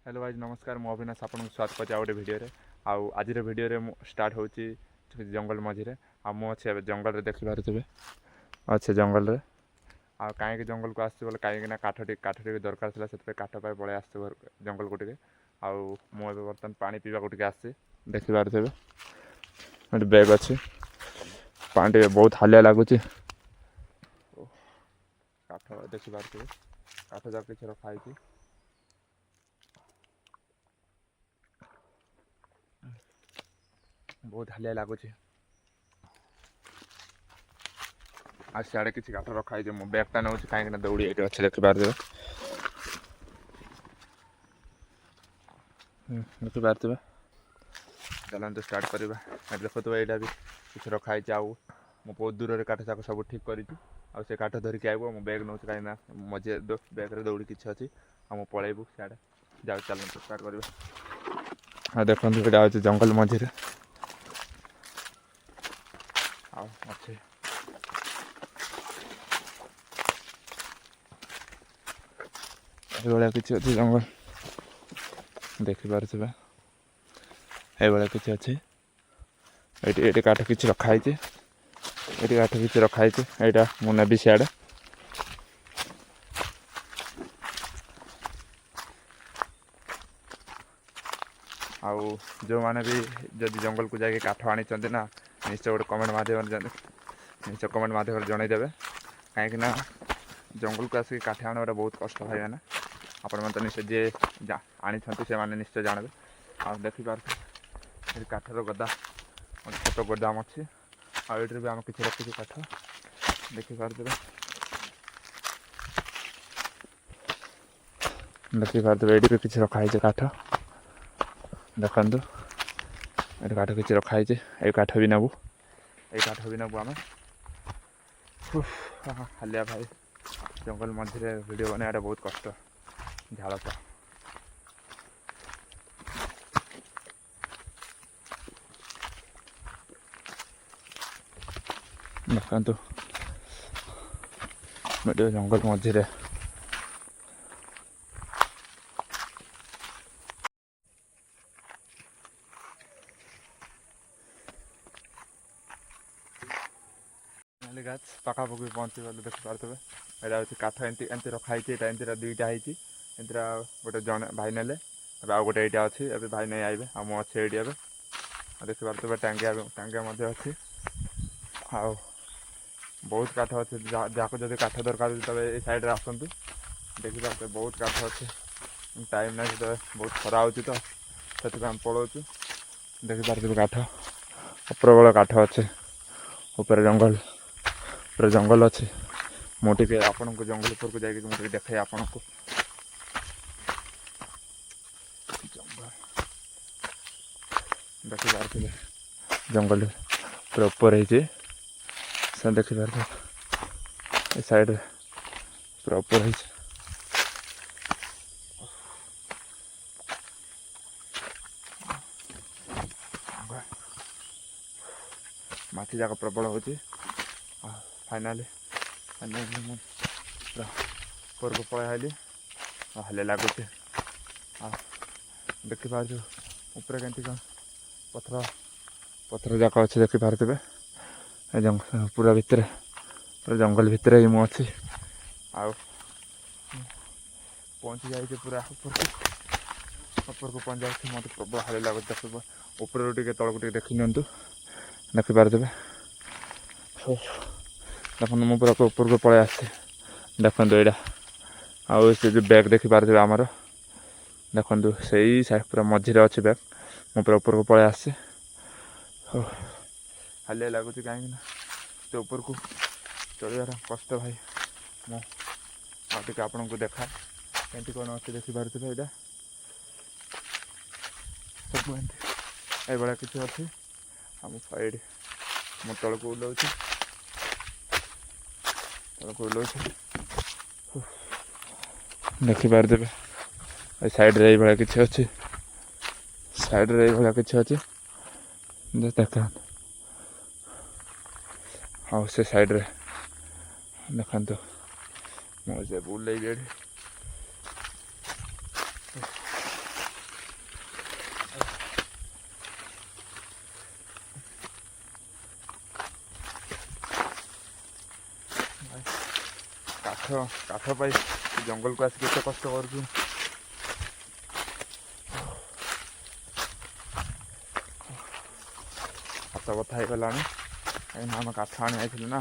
Hello भाई नमस्कार मु अविनाश आपको स्वागत कर गोटे भिडियो आज भिडियो स्टार्ट हो जंगल मझे अच्छे जंगल देखिपारे अच्छे जंगल रे कहीं जंगल को आस कहीं काठ टे दरकार से काठ पलि आस जंगल को टे मुझे बर्तमान पानी पीवा टे आसी देखिपारे गोटे बैग अच्छे पानी टे बहुत हालिया लगुच काठ देखिपारे काठ जाक किसी रखाई बहुत हालिया लगुच आज सियाड़े किसी काठ रखाई मो बैगटा नौ कहीं दौड़ी ये अच्छे देखिपारे देखिपारे चलते स्टार्ट करवा देखुए यहाँ भी किसी रखाई मु बहुत दूर से काठ जाक सब ठीक कर काठ धरिकी आइब मो बैग नौ कहीं मजे बैग दौड़ी किसी अच्छी आम पलैबू सियाड़े जाओ चलते स्टार्ट करवा देखो यहाँ अच्छे जंगल मझे अच्छे ये किसी अच्छे जंगल देखिपारे ये किसी अच्छे ये काठ किसी रखाई ये काठ किसी रखाई यहाँ मु नेबी सियाड़े आउ जो मैंने भी जदि जंगल को जाके काठ आनी ना निश्चय गोटे कमेंट माध्यम जनईदेवे कहीं जंगल को आसिक काठ आना बहुत कष्ट भाई मैंने आपण मैंने तो निश्चय जी आनी से मैंने निश्चय जानवे आ देखिपारे काठर गदा छोट गोदाम अच्छी आईटे भी आम किसी रखी काठ देखिपारे देखिपारे ये किसी रखाई काठ देखु ये काठ किसी रखाई ये काठ भी नबू आम हालिया भाई जंगल मझे वीडियो बनाया बहुत कष्ट झाड़ देखु वीडियो जंगल मझे गाछ पाखापाखि पहुँची गले देखिपारे यहाँ हूँ काठ एमती रखाई एमती दुईटा होती गोटे जन भाई ने आउ गोटे यहाँ अच्छी ए भाई नहीं आइबे आ मु अच्छे ये देखिपारे टांगिया अच्छी आ बहुत काठ अच्छे जहाँ जब काठ दरकार तब ये साइड आसतु देखिपारे बहुत काठ अच्छे टाइम ना बहुत खरा हो तो से पलाऊँ देखिपारे काठ प्रबल काठ अच्छे ऊपर जंगल पूरा जंगल अच्छे मुझे आपण को जंगल ऊपर को जाके मुझे देखाई आपण को देखिपारे जंगल पूरा ऊपर है देखिपारे साइड पूरा ऊपर है माटी जाक प्रबल हो फाइनाली पूरा ऊपर को पलि आइली हाले लगुच देखिपारे ऊपर के पथर पथर जाक अच्छे देखिपारे पूरा भितर पूरा जंगल भितर ही मुझे पहुँची जाए पूरा ऊपर को पहुँच जाए मत प्रबल हाले लगुच देख ऊपर टे तौक टे देखी नि देखिपारे देखो मु पूरा ऊपर को पलि आसे देखो यहाँ आउ से जो बैग देखिपारे आमर देखो से पूरा मझे अच्छे बैग मु पूरा ऊपर को पलि आसे हालिया लगुच कहीं तो ऊपर को चढ़ार कष्ट भाई मुझे आपण को देखा कमी कौन अच्छे देखिपारे यहाँ सब ये किसी अच्छे आम साइड मु तल को ओह्लौं देखिपारे साइड रे ये किसी अच्छे साइड रे ये किसी अच्छे देखा हाँ से साइड रे देखो मुझे बुले କାଠ ପାଇ ଜଙ୍ଗଲକୁ ଆସି କେତେ କଷ୍ଟ କରୁଛୁ। ହାତ ବଥା ହେଇଗଲାଣି କାହିଁକିନା ଆମେ କାଠ ଆଣି ଯାଇଥିଲୁ ନା।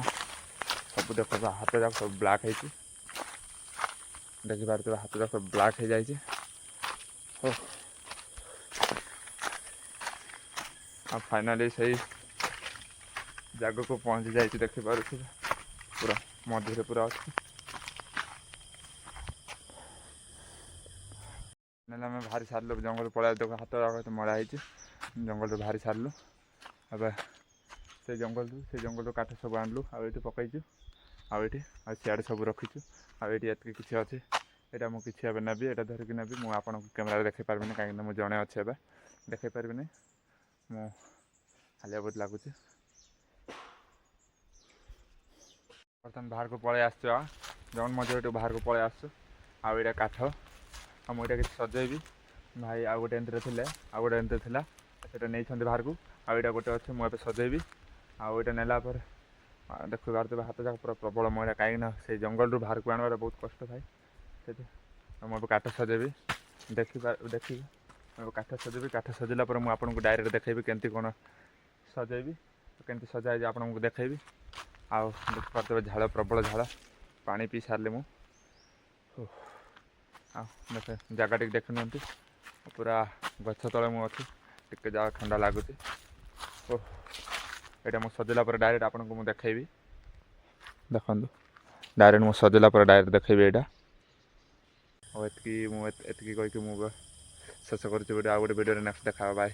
ସବୁ ଦେଖ ହାତ ଯାକ ସବୁ ବ୍ଲାକ୍ ହେଇଛି, ଦେଖିପାରୁଥିବେ ହାତ ଯାକ ସବୁ ବ୍ଲାକ୍ ହେଇଯାଇଛି। ଆଉ ଫାଇନାଲି ସେଇ ଜାଗାକୁ ପହଞ୍ଚି ଯାଇଛି, ଦେଖିପାରୁଥିବେ ପୁରା ମଝିରେ ପୁରା ଅଛି। ନହେଲେ ଆମେ ବାହାରି ସାରିଲୁ ଜଙ୍ଗଲ ପଳାଇ, ଦେଖ ହାତ ଯାକ ମରା ହେଇଛି, ଜଙ୍ଗଲରୁ ବାହାରି ସାରିଲୁ। ଏବେ ସେ ଜଙ୍ଗଲରୁ କାଠ ସବୁ ଆଣିଲୁ, ଆଉ ଏଇଠି ପକାଇଛୁ, ଆଉ ଏଇଠି ଆଉ ସିଆଡ଼େ ସବୁ ରଖିଛୁ। ଆଉ ଏଇଠି ଏତିକି କିଛି ଅଛି, ଏଇଟା ମୁଁ କିଛି ଏବେ ନେବି, ଏଇଟା ଧରିକି ନେବି। ମୁଁ ଆପଣଙ୍କୁ କ୍ୟାମେରାରେ ଦେଖାଇ ପାରିବିନି କାହିଁକିନା ମୁଁ ଜଣେ ଅଛି, ଏବେ ଦେଖାଇ ପାରିବିନି, ମୁଁ ହାଲିଆ ବହୁତ ଲାଗୁଛି। ବର୍ତ୍ତମାନ ବାହାରକୁ ପଳାଇ ଆସିଛୁ, ଜଙ୍ଗଲ ମଝିରେ ଏଠୁ ବାହାରକୁ ପଳାଇ ଆସିଛୁ। ଆଉ ଏଇଟା କାଠ, ଆଉ ମୁଁ ଏଇଟା କିଛି ସଜେଇବି। ଭାଇ ଆଉ ଗୋଟେ ଏମିତିରେ ଥିଲା, ସେଇଟା ନେଇଛନ୍ତି ବାହାରକୁ। ଆଉ ଏଇଟା ଗୋଟେ ଅଛି, ମୁଁ ଏବେ ସଜେଇବି। ଆଉ ଏଇଟା ନେଲା ପରେ ଦେଖିପାରୁଥିବେ ହାତ ଯାକ ପୁରା ପ୍ରବଳ ମଇଳା, କାହିଁକିନା ସେଇ ଜଙ୍ଗଲରୁ ବାହାରକୁ ଆଣିବାରେ ବହୁତ କଷ୍ଟ ଥାଏ। ସେଠି ମୁଁ ଏବେ କାଠ ସଜେଇବି, ଦେଖିବି ମୁଁ ଏବେ କାଠ ସଜେଇବି। କାଠ ସଜେଇଲା ପରେ ମୁଁ ଆପଣଙ୍କୁ ଡାଇରେକ୍ଟ ଦେଖେଇବି କେମିତି କ'ଣ ସଜେଇବି, କେମିତି ସଜା ହେଇଛି ଆପଣଙ୍କୁ ଦେଖେଇବି। ଆଉ ଦେଖିପାରୁଥିବେ ଝାଳ, ପ୍ରବଳ ଝାଳ, ପାଣି ପିଇ ସାରିଲି ମୁଁ। ଆଉ ଜାଗା ଟିକେ ଦେଖୁନାହାନ୍ତି, ପୁରା ଗଛ ତଳେ ମୁଁ ଅଛି, ଟିକେ ଜାଗା ଥଣ୍ଡା ଲାଗୁଛି। ଏଇଟା ମୁଁ ସଜେଇଲା ପରେ ଡାଇରେକ୍ଟ ଆପଣଙ୍କୁ ମୁଁ ଦେଖେଇବି। ଦେଖନ୍ତୁ ଡାଇରେକ୍ଟ ମୁଁ ସଜେଇଲା ପରେ ଡାଇରେକ୍ଟ ଦେଖେଇବି ଏଇଟା। ଆଉ ଏତିକି କହିକି ମୁଁ ଶେଷ କରୁଛି। ଆଉ ଗୋଟେ ଭିଡ଼ିଓରେ ନେକ୍ସଟ ଦେଖା ହବ, ବାଏ।